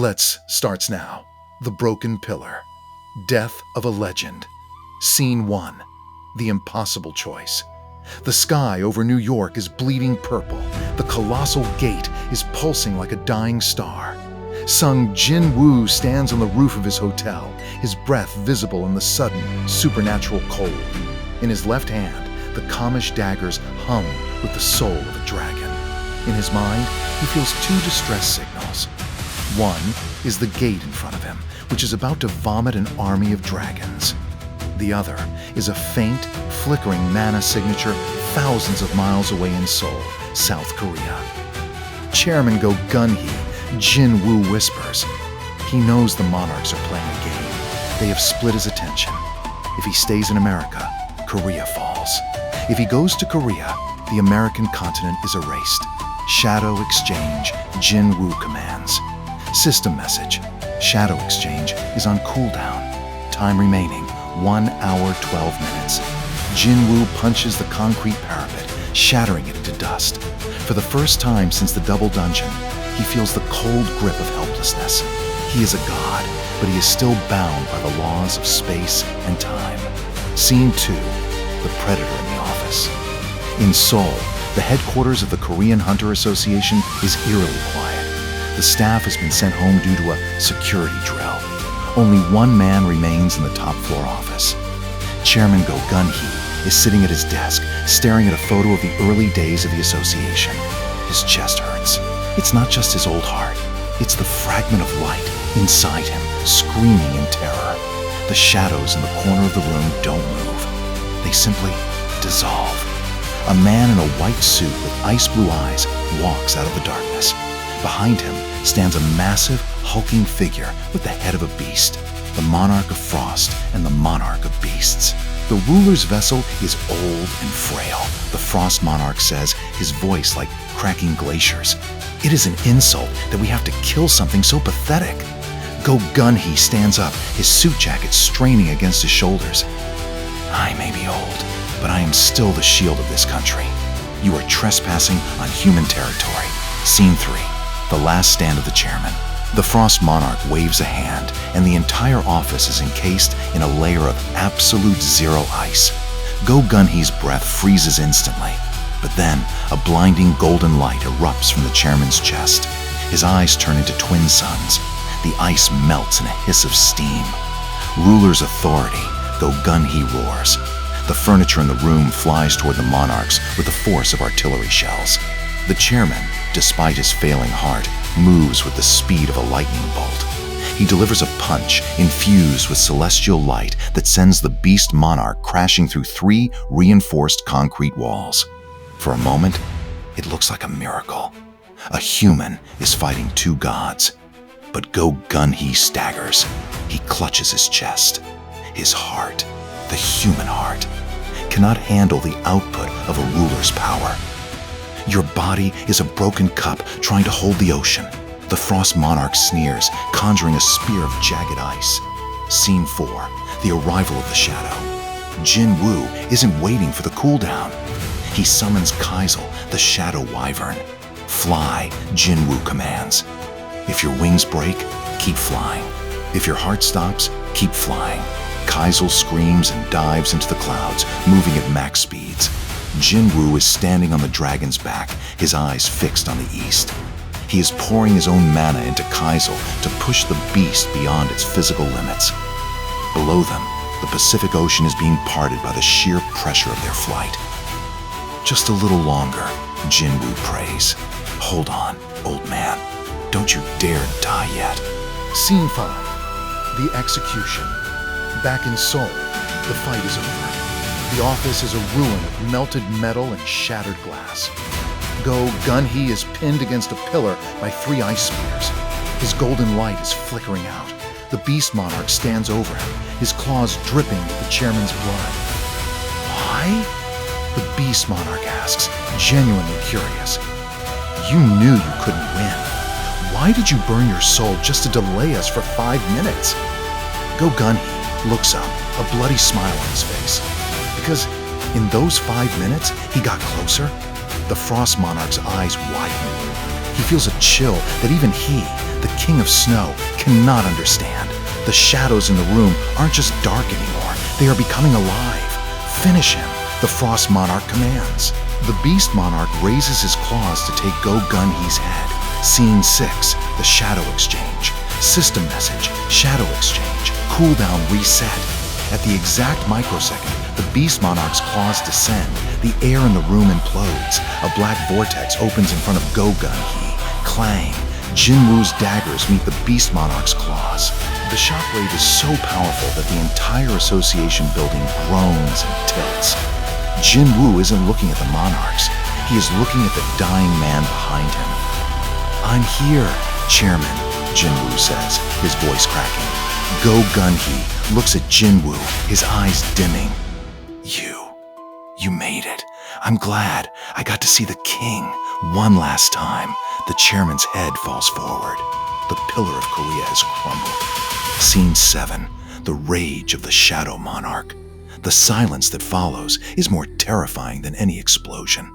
Let's starts now. The Broken Pillar. Death of a Legend. Scene 1. The Impossible Choice. The sky over New York is bleeding purple. The Colossal Gate is pulsing like a dying star. Sung Jin-Woo stands on the roof of his hotel, his breath visible in the sudden, supernatural cold. In his left hand, the Kamish daggers hum with the soul of a dragon. In his mind, he feels two distress signals. One is the gate in front of him, which is about to vomit an army of dragons. The other is a faint, flickering mana signature thousands of miles away in Seoul, South Korea. Chairman Go Gun-Hee, Jin-Woo whispers. He knows the Monarchs are playing a game. They have split his attention. If he stays in America, Korea falls. If he goes to Korea, the American continent is erased. Shadow exchange, Jin-Woo commands. System message. Shadow exchange is on cooldown. Time remaining, 1 hour 12 minutes. Jin-Woo punches the concrete parapet, shattering it into dust. For the first time since the double dungeon, he feels the cold grip of helplessness. He is a god, but he is still bound by the laws of space and time. Scene 2. The Predator in the office. In Seoul, the headquarters of the Korean Hunter Association is eerily quiet. The staff has been sent home due to a security drill. Only one man remains in the top floor office. Chairman Go Gun-Hee is sitting at his desk, staring at a photo of the early days of the association. His chest hurts. It's not just his old heart. It's the fragment of light inside him, screaming in terror. The shadows in the corner of the room don't move. They simply dissolve. A man in a white suit with ice blue eyes walks out of the darkness. Behind him stands a massive, hulking figure with the head of a beast, the Monarch of Frost and the Monarch of Beasts. The ruler's vessel is old and frail, the Frost Monarch says, his voice like cracking glaciers. It is an insult that we have to kill something so pathetic. Go Gun-Hee stands up, his suit jacket straining against his shoulders. I may be old, but I am still the shield of this country. You are trespassing on human territory. Scene 3. The last stand of the chairman. The Frost Monarch waves a hand, and the entire office is encased in a layer of absolute zero ice. Go Gun-Hee's breath freezes instantly, but then a blinding golden light erupts from the chairman's chest. His eyes turn into twin suns. The ice melts in a hiss of steam. Ruler's authority, Go Gun-Hee roars. The furniture in the room flies toward the Monarchs with the force of artillery shells. The chairman, despite his failing heart, moves with the speed of a lightning bolt. He delivers a punch infused with celestial light that sends the Beast Monarch crashing through 3 reinforced concrete walls. For a moment, it looks like a miracle. A human is fighting 2 gods. But Go Gun-Hee staggers. He clutches his chest. His heart, the human heart, cannot handle the output of a ruler's power. Your body is a broken cup trying to hold the ocean. The Frost Monarch sneers, conjuring a spear of jagged ice. Scene 4. The arrival of the shadow. Jin-Woo isn't waiting for the cooldown. He summons Colossal, the shadow wyvern. Fly, Jin-Woo commands. If your wings break, keep flying. If your heart stops, keep flying. Colossal screams and dives into the clouds, moving at max speeds. Jin-Woo is standing on the dragon's back, his eyes fixed on the east. He is pouring his own mana into Colossal to push the beast beyond its physical limits. Below them, the Pacific Ocean is being parted by the sheer pressure of their flight. Just a little longer, Jin-Woo prays. Hold on, old man. Don't you dare die yet. Scene 5. The Execution. Back in Seoul, the fight is over. The office is a ruin of melted metal and shattered glass. Go Gun-Hee is pinned against a pillar by 3 ice spears. His golden light is flickering out. The Beast Monarch stands over him, his claws dripping with the chairman's blood. Why? The Beast Monarch asks, genuinely curious. You knew you couldn't win. Why did you burn your soul just to delay us for 5 minutes? Go Gun-Hee looks up, a bloody smile on his face. Because in those 5 minutes, he got closer. The Frost Monarch's eyes widen. He feels a chill that even he, The King of Snow cannot understand. The shadows in the room aren't just dark anymore. They are becoming alive. Finish him, the Frost Monarch commands. The Beast Monarch raises his claws to take Go Gun-Hee's head. Scene 6, the Shadow Exchange. System message, Shadow Exchange, cooldown reset. At the exact microsecond, the Beast Monarch's claws descend. The air in the room implodes. A black vortex opens in front of Go Gun-Hee. Clang. Jin-Woo's daggers meet the Beast Monarch's claws. The shockwave is so powerful that the entire association building groans and tilts. Jin-Woo isn't looking at the Monarchs. He is looking at the dying man behind him. "I'm here, Chairman," Jin-Woo says, his voice cracking. Go Gun-Hee looks at Jin-Woo, his eyes dimming. You made it. I'm glad I got to see the king one last time." The chairman's head falls forward. The pillar of Korea has crumbled. Scene 7, the rage of the Shadow Monarch. The silence that follows is more terrifying than any explosion.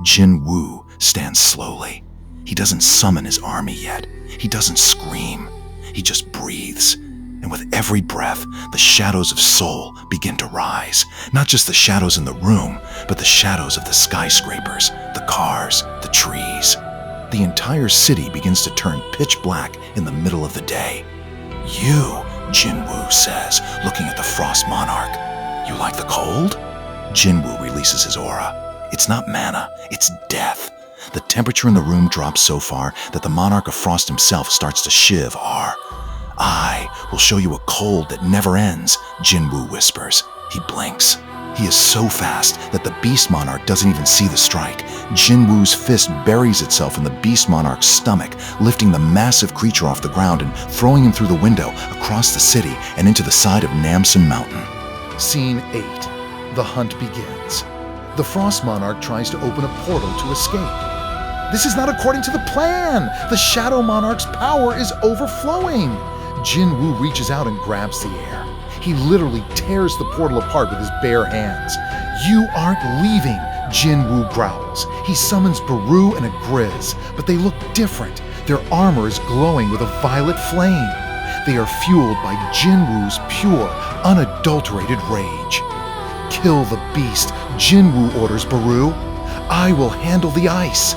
Jin-Woo stands slowly. He doesn't summon his army yet. He doesn't scream. He just breathes. And with every breath, the shadows of Seoul begin to rise. Not just the shadows in the room, but the shadows of the skyscrapers, the cars, the trees. The entire city begins to turn pitch black in the middle of the day. "You," Jin-Woo says, looking at the Frost Monarch. "You like the cold?" Jin-Woo releases his aura. It's not mana, it's death. The temperature in the room drops so far that the Monarch of Frost himself starts to shiv hard. "I will show you a cold that never ends," Jin-Woo whispers. He blinks. He is so fast that the Beast Monarch doesn't even see the strike. Jin-Woo's fist buries itself in the Beast Monarch's stomach, lifting the massive creature off the ground and throwing him through the window, across the city, and into the side of Namsan Mountain. Scene 8. The hunt begins. The Frost Monarch tries to open a portal to escape. "This is not according to the plan! The Shadow Monarch's power is overflowing!" Jin-Woo reaches out and grabs the air. He literally tears the portal apart with his bare hands. "You aren't leaving," Jin-Woo growls. He summons Baru and a Grizz, but they look different. Their armor is glowing with a violet flame. They are fueled by Jin-Woo's pure, unadulterated rage. "Kill the beast," Jin-Woo orders Baru. "I will handle the ice."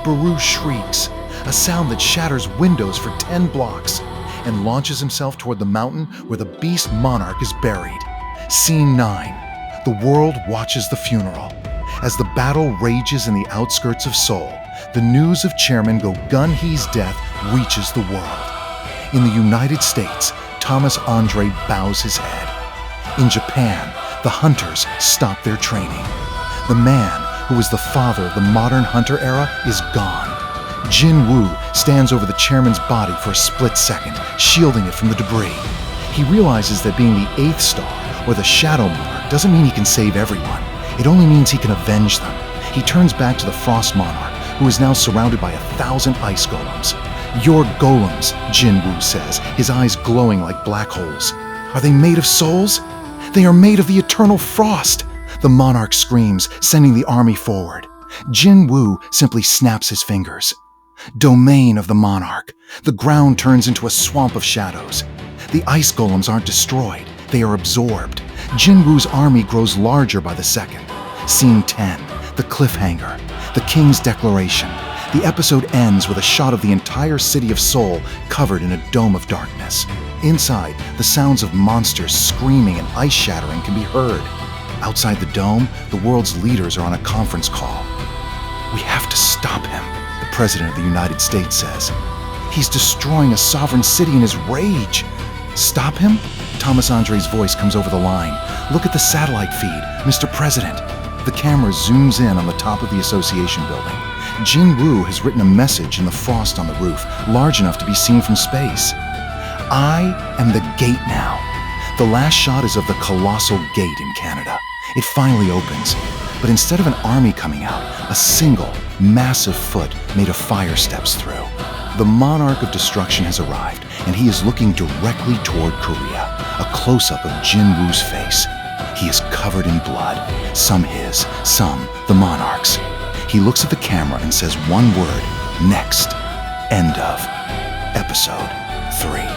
Baru shrieks, a sound that shatters windows for 10 blocks, and launches himself toward the mountain where the Beast Monarch is buried. Scene 9. The world watches the funeral. As the battle rages in the outskirts of Seoul, the news of Chairman Go Gun-Hee's death reaches the world. In the United States, Thomas Andre bows his head. In Japan, the hunters stop their training. The man who was the father of the modern hunter era is gone. Jin-Woo stands over the chairman's body for a split second, shielding it from the debris. He realizes that being the 8th star, or the Shadow Monarch, doesn't mean he can save everyone. It only means he can avenge them. He turns back to the Frost Monarch, who is now surrounded by 1,000 ice golems. "Your golems," Jin-Woo says, his eyes glowing like black holes. "Are they made of souls?" "They are made of the eternal frost!" The Monarch screams, sending the army forward. Jin-Woo simply snaps his fingers. Domain of the Monarch. The ground turns into a swamp of shadows. The ice golems aren't destroyed, they are absorbed. Jin-Woo's army grows larger by the second. Scene 10, the cliffhanger, the king's declaration. The episode ends with a shot of the entire city of Seoul covered in a dome of darkness. Inside, the sounds of monsters screaming and ice shattering can be heard. Outside the dome, the world's leaders are on a conference call. "We have to stop him," the President of the United States says. "He's destroying a sovereign city in his rage." "Stop him?" Thomas Andre's voice comes over the line. "Look at the satellite feed, Mr. President." The camera zooms in on the top of the association building. Jin-Woo has written a message in the frost on the roof, large enough to be seen from space. "I am the gate now." The last shot is of the Colossal Gate in Canada. It finally opens, but instead of an army coming out, a single, massive foot made of fire steps through. The Monarch of Destruction has arrived, and he is looking directly toward Korea, a close-up of Jin-Woo's face. He is covered in blood, some his, some the Monarch's. He looks at the camera and says one word, "Next." End of. Episode 3.